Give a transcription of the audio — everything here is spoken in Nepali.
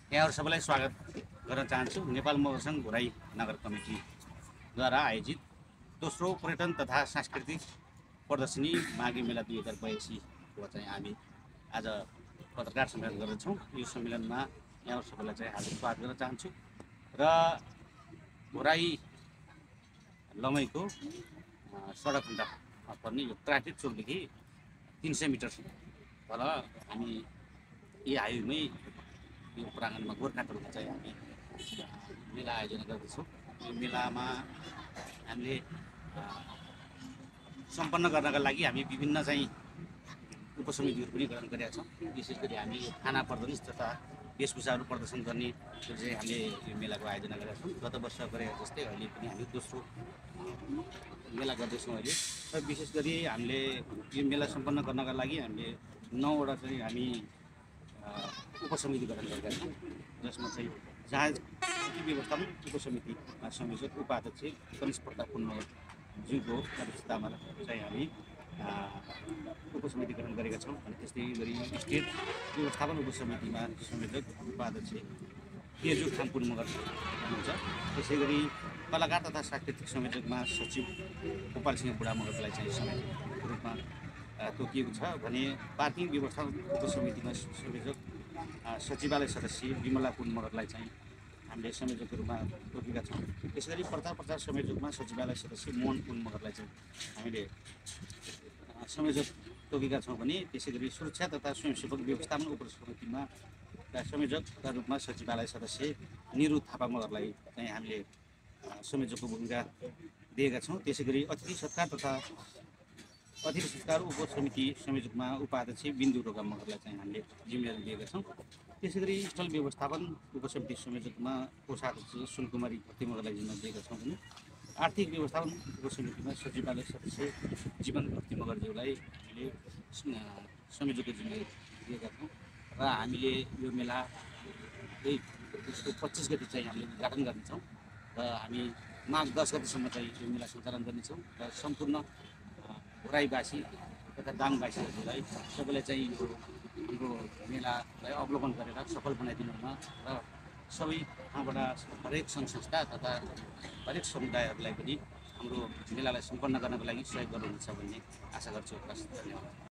यहाँहरू सबैलाई स्वागत गर्न चाहन्छु। नेपाल मगर सङ्घ घोराई नगर कमिटीद्वारा आयोजित दोस्रो पर्यटन तथा सांस्कृतिक प्रदर्शनी माघे मेला 2082को चाहिँ हामी आज पत्रकार सम्मेलन गर्दैछौँ। यो सम्मेलनमा यहाँहरू सबैलाई चाहिँ हार्दिक स्वागत गर्न चाहन्छु। र घोराई लमैको सडक खण्ड पर्ने यो ट्राफिक चोकदेखि 300 मिटर तल हामी यी हाइवेमै यो प्राङ्गणमा गोर्खाटोलमा चाहिँ हामी मेला आयोजना गर्दैछौँ। यो मेलामा हामीले सम्पन्न गर्नका लागि हामी विभिन्न चाहिँ उपसमितिहरू पनि गठन गरेका छौँ। विशेष गरी हामी खाना प्रदर्शन तथा वेशभूषाहरू प्रदर्शन गर्ने चाहिँ हामीले यो मेलाको आयोजना गरेका छौँ। गत वर्ष गरेका जस्तै अहिले पनि हामी दोस्रो मेला गर्दैछौँ अहिले। र विशेष गरी हामीले यो मेला सम्पन्न गर्नका लागि हामीले 9वटा चाहिँ हामी उपसमिति गठन गरेका छौँ, जसमा चाहिँ जहाज व्यवस्थापन उपसमितिमा संयोजक उपाध्यक्ष गणेश प्रताप पुनमज्यूको अध्यक्षतामा चाहिँ हामी उपसमिति गठन गरेका छौँ। अनि त्यस्तै गरी स्टेट व्यवस्थापन उपसमितिमा संयोजक उपाध्यक्ष तेजु खामपुन मगर हुनुहुन्छ। त्यसै गरी कलाकार तथा सांस्कृतिक संयोजकमा सचिव गोपाल सिंह बुढा मगरलाई चाहिँ संयोजकको रूपमा तोकिएको छ भने पार्किङ व्यवस्थापन उपसमितिमा संयोजक सचिवालय सदस्य विमला पुन मगरलाई चाहिँ हामीले संयोजकको रूपमा तोकेका छौँ। त्यसै गरी प्रचार संयोजकमा सचिवालय सदस्य मोहन पुन मगरलाई चाहिँ हामीले संयोजक तोकेका छौँ भने त्यसै गरी सुरक्षा तथा स्वयंसेवक व्यवस्थापन उपसमितिमा संयोजकका रूपमा सचिवालय सदस्य निरु थापा मगरलाई चाहिँ हामीले संयोजकको भूमिका दिएका छौँ। त्यसै गरी अतिथि सत्कार उपसमिति संयोजकमा उपाध्यक्ष बिन्दु रोगा मगरलाई चाहिँ हामीले जिम्मेवारी दिएका छौँ। त्यसै गरी स्थल व्यवस्थापन उपसमिति संयोजकमा कोषाध्यक्ष सुनकुमारी भक्ति मगरलाई जिम्मेवारी दिएका छौँ भने आर्थिक व्यवस्थापन उपसमितिमा सचिवालय सदस्य जीवन भक्ति मगरज्यूलाई हामीले संयोजकको जिम्मेवारी दिएका छौँ। र हामीले यो मेला 25 गति चाहिँ हामीले उद्घाटन गर्नेछौँ र हामी माघ 10 गतिसम्म चाहिँ यो मेला सञ्चालन गर्नेछौँ र सम्पूर्ण घोराईवासी तथा दाङवासीहरूलाई सबैलाई चाहिँ यो मेलालाई अवलोकन गरेर सफल बनाइदिनु हुन र सबै ठाउँबाट हरेक सङ्घ संस्था तथा हरेक समुदायहरूलाई पनि हाम्रो मेलालाई सम्पन्न गर्नको लागि सहयोग गर्नुहुन्छ भन्ने आशा गर्छु। धन्यवाद।